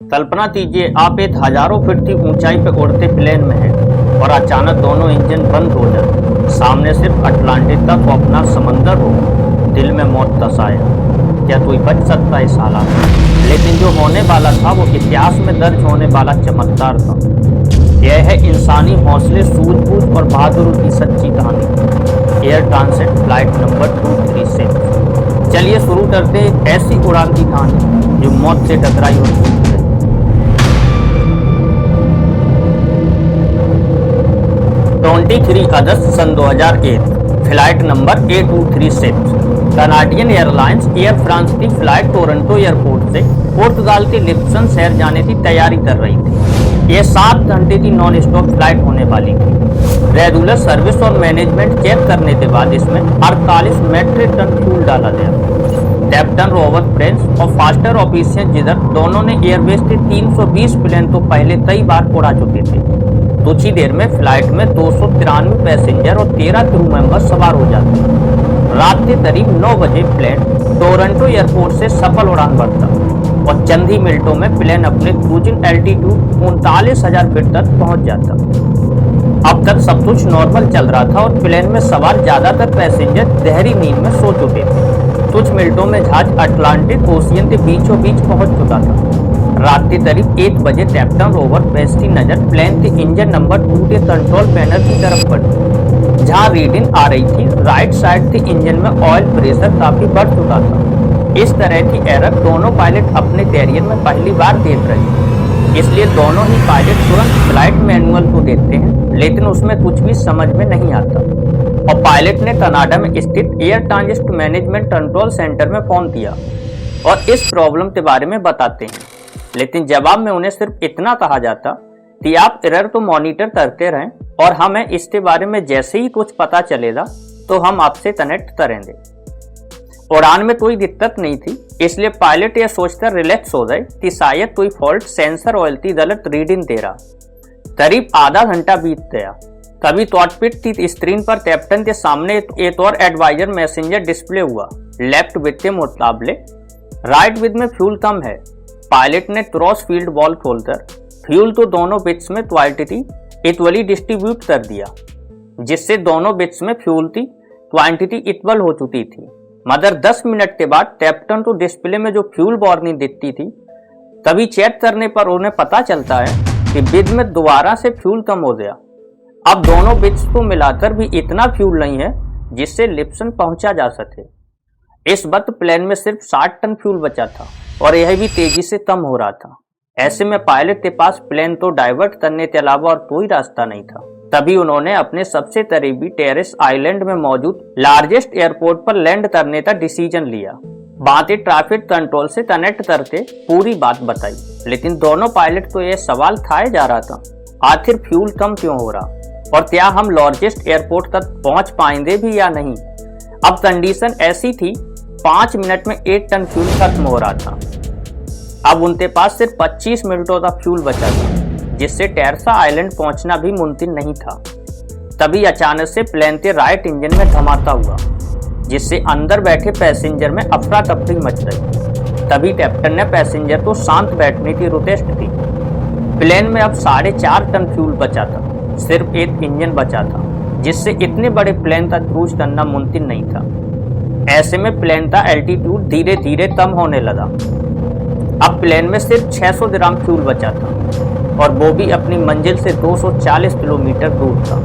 कल्पना कीजिए आप एक हजारों फीट की ऊंचाई पर उड़ते प्लेन में हैं और अचानक दोनों इंजन बंद हो जाए। सामने सिर्फ अटलांटिक का खौफनाक समंदर हो। दिल में मौत तसाया। क्या कोई बच सकता है इस हालात में? लेकिन जो होने वाला था वो इतिहास में दर्ज होने वाला चमत्कार था। यह है इंसानी हौसले, सूझबूझ और बहादुरी की सच्ची कहानी। Air transit flight number 236। चलिए शुरू करते हैं ऐसी उड़ान की कहानी जो मौत से टकराई और टूट गई। 23 अगस्त सन 2001 flight number A236 Canadian airlines air France की फ्लाइट टोरंटो एयरपोर्ट से पुर्तगाल के लिस्बन शहर जाने की तैयारी कर रही थी। यह 7 घंटे की नॉन स्टॉप फ्लाइट होने वाली थी। रेगुलर सर्विस और मैनेजमेंट चेक करने के बाद इसमें 48 मेट्रिक टन फ्यूल डाला गया। कैप्टन रॉबर्ट प्रिंस और फास्टर ऑफिसर जिधर दोनों ने एयरवेज के 320 प्लेन तो पहले कई बार उड़ा चुके थे। कुछ ही देर में फ्लाइट में 293 पैसेंजर और 13 क्रू मेंबर सवार हो जाते। रात के करीब 9 बजे प्लेन टोरंटो एयरपोर्ट से सफल उड़ान भरता और चंद ही मिनटों में प्लेन अपने क्रूजिंग एल्टीट्यूड 39,000 फीट तक पहुंच जाता। अब तक सब कुछ नॉर्मल चल रहा था और प्लेन में सवार ज्यादातर पैसेंजर गहरी नींद में सो चुके थे। कुछ मिनटों में जहाज अटलांटिक ओशियन के बीचों बीच पहुंच चुका था। रात के करीब 1 बजे कैप्टन रॉबर्ट प्रिंस की नजर प्लेन के इंजन नंबर 2 के कंट्रोल पैनल की तरफ पड़ी। जहां रीडिंग आ रही थी राइट साइड के इंजन में ऑयल प्रेशर काफी बढ़ चुका था। इस तरह की एरर दोनों पायलट अपने कैरियर में पहली बार देख रहे हैं। इसलिए दोनों ही पायलट तुरंत फ्लाइट मैनुअल को देखते हैं, लेकिन उसमें कुछ भी समझ में नहीं आता और पायलट ने कनाडा में स्थित air transit management control centre में फोन किया और इस प्रॉब्लम के बारे में बताते हैं। लेकिन जवाब में उन्हें सिर्फ इतना कहा जाता कि आप एरर तो मॉनिटर करते रहें और हमें इसके बारे में जैसे ही कुछ पता चलेगा तो हम आपसे कनेक्ट करेंगे। उड़ान में कोई दिक्कत नहीं थी, इसलिए पायलट यह सोचकर रिलैक्स हो गए कि शायद कोई फॉल्ट सेंसर ऑयल की गलत रीडिंग दे रहा। करीब आधा घंटा बीत गया। कभी कॉकपिट की स्क्रीन पर कैप्टन के सामने एक और एडवाइजर मैसेंजर डिस्प्ले हुआ। लेफ्ट विद के मुकाबले राइट विद में फ्यूल कम है। पायलट ने क्रॉस फील्ड वॉल खोलकर फ्यूल को दोनों बिट्स में क्वांटिटी इक्वली डिस्ट्रीब्यूट कर दिया, जिससे दोनों बिट्स में फ्यूल की क्वांटिटी इक्वल हो चुकी थी। मगर 10 मिनट के बाद कैप्टन को डिस्प्ले में जो फ्यूल वार्निंग दिखती थी, तभी चेक करने पर उन्हें पता चलता है कि बिट में दोबारा से फ्यूल कम हो गया। अब दोनों बिट्स को मिलाकर भी इतना फ्यूल नहीं है जिससे लिस्बन पहुंचा जा सके। इस वक्त प्लेन में सिर्फ 60 टन फ्यूल बचा था और यह भी तेजी से कम हो रहा था। ऐसे में पायलट के पास प्लेन को डाइवर्ट करने के अलावा और कोई रास्ता नहीं था। तभी उन्होंने अपने सबसे करीबी टेरेस आइलैंड में मौजूद लार्जेस्ट एयरपोर्ट पर लैंड करने का डिसीजन लिया। बातें ट्रैफिक कंट्रोल से कनेक्ट करके पूरी बात बताई, लेकिन दोनों पायलट को यह सवाल खाए जा रहा था, आखिर फ्यूल कम क्यों हो रहा और क्या हम लार्जेस्ट एयरपोर्ट तक पहुंच पाएंगे भी या नहीं। अब कंडीशन ऐसी थी, 5 मिनट में 1 टन फ्यूल खत्म हो रहा था। अब उनके पास सिर्फ 25 मिनटों का फ्यूल बचा था, जिससे टेरसा आइलैंड पहुंचना भी मुमकिन नहीं था। तभी अचानक से प्लेन के राइट इंजन में धमाका हुआ, जिससे अंदर बैठे पैसेंजर में अफरा तफरी मच गई। तभी कैप्टन ने पैसेंजर को शांत बैठने की रिक्वेस्ट की। प्लेन में अब 4.5 टन फ्यूल बचा था, सिर्फ एक इंजन बचा था, जिससे इतने बड़े प्लेन का क्रूज करना मुमकिन नहीं था। ऐसे में प्लेन का एल्टीट्यूड धीरे धीरे कम होने लगा। अब प्लेन में सिर्फ 600 ग्राम फ्यूल बचा था और वो भी अपनी मंजिल से 240 किलोमीटर दूर था।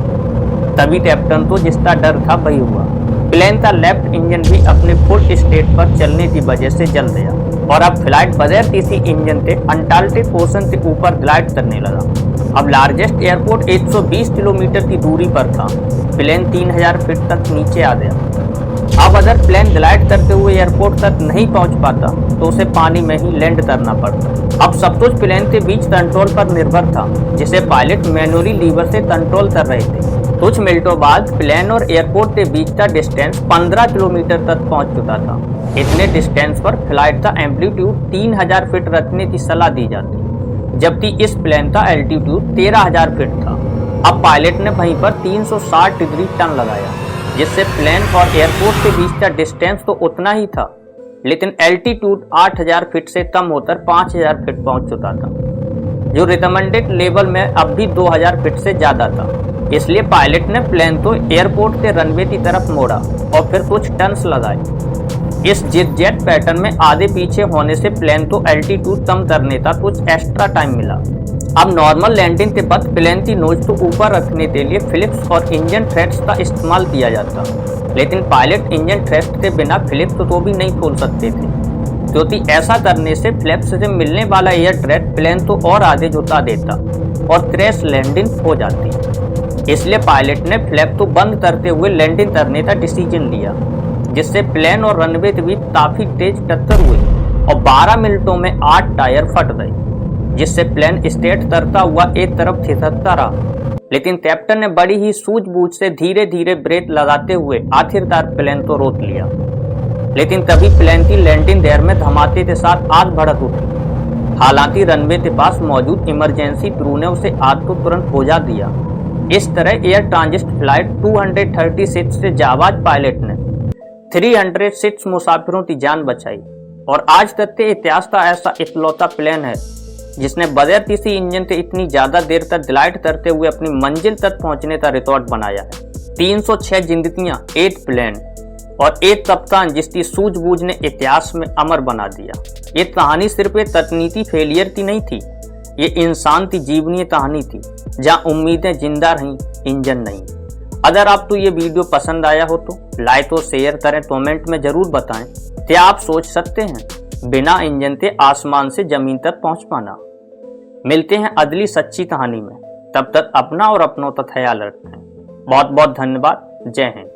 तभी कैप्टन को जिसका डर था वही हुआ। प्लेन का लेफ्ट इंजन भी अपने फुल स्टेट पर चलने की वजह से जल गया और अब फ्लाइट बगैर किसी इंजन के अंटार्कटिक ओशन के ऊपर ग्लाइड करने लगा। अब लार्जेस्ट एयरपोर्ट 120 किलोमीटर की दूरी पर था। प्लेन 3000 फीट तक नीचे आ गया। अब अगर प्लेन ग्लाइड करते हुए एयरपोर्ट तक नहीं पहुंच पाता तो उसे पानी में ही लैंड करना पड़ता। अब सब कुछ प्लेन के बीच कंट्रोल पर निर्भर था, जिसे पायलट मैनुअली लीवर से कंट्रोल कर रहे थे। कुछ मिनटों बाद प्लेन और एयरपोर्ट के बीच का डिस्टेंस 15 किलोमीटर तक पहुंच चुका था। इतने डिस्टेंस पर फ्लाइट का एम्पलीट्यूड 3000 फीट रखने की सलाह दी जाती, जबकि इस प्लेन का एल्टीट्यूड 13,000 फीट था। अब पायलट ने वहीं पर 360 डिग्री टर्न लगाया, जिससे प्लेन और एयरपोर्ट के बीच का डिस्टेंस तो उतना ही था, लेकिन एल्टीट्यूड 8000 फीट से कम होकर 5000 फीट पहुंच चुका था, जो रिकमेंडेड लेवल में अब भी 2000 फीट से ज्यादा था। इसलिए पायलट ने प्लेन को एयरपोर्ट के रनवे की तरफ मोड़ा और फिर कुछ टर्न्स लगाए। इस जिग-जैग पैटर्न में आधे पीछे होने से प्लेन को एल्टीट्यूड कम करने का कुछ एक्स्ट्रा टाइम मिला। अब नॉर्मल लैंडिंग के बाद प्लेन की नोज को ऊपर रखने के लिए फ्लिप्स और इंजन थ्रस्ट का इस्तेमाल किया जाता, लेकिन पायलट इंजन थ्रस्ट के बिना फ्लिप्स को भी नहीं खोल सकते थे, क्योंकि ऐसा करने से फ्लैप्स से मिलने वाला एयर थ्रस्ट प्लेन को और आगे झुका देता और क्रैश लैंडिंग हो जाती। इसलिए पायलट ने फ्लैप को बंद करते हुए लैंडिंग करने का डिसीजन लिया, जिससे प्लेन और रनवे के बीच काफी तेज टक्कर हुई और 12 मिनटों में 8 टायर फट गए, जिससे प्लेन स्ट्रेट करता हुआ एक तरफ खिसकता रहा। लेकिन कैप्टन ने बड़ी ही सूझबूझ से धीरे धीरे ब्रेक लगाते हुए आखिरकार प्लेन को रोक लिया। लेकिन तभी प्लेन की लैंडिंग देर में धमाके के साथ आग भड़क उठी। हालांकि रनवे के पास मौजूद इमरजेंसी क्रू ने उसे आग को तुरंत बुझा दिया। इस तरह एयर ट्रांजिट फ्लाइट 236 से जाबाज पायलट ने 306 मुसाफिरों की जान बचाई और आज तक के इतिहास का ऐसा इकलौता प्लेन है जिसने बगैर किसी इंजन के इतनी ज्यादा देर तक ग्लाइड करते हुए अपनी मंजिल तक पहुंचने का रिकॉर्ड बनाया है। 306 जिंदगियां, 8 प्लेन और एक कप्तान जिसकी सूझबूझ ने इतिहास में अमर बना दिया। ये कहानी सिर्फ एक तकनीकी फेलियर की नहीं थी, ये इंसान की जीवनीय कहानी थी, जहां उम्मीदें जिंदा रहीं, इंजन नहीं। अगर आपको ये वीडियो पसंद आया हो तो लाइक और शेयर करें, कमेंट में जरूर बताएं क्या आप सोच सकते हैं बिना इंजन के आसमान से जमीन तक पहुंच पाना। मिलते हैं अगली सच्ची कहानी में, तब तक अपना और अपनों का ख्याल रखें। बहुत बहुत धन्यवाद। जय हिंद।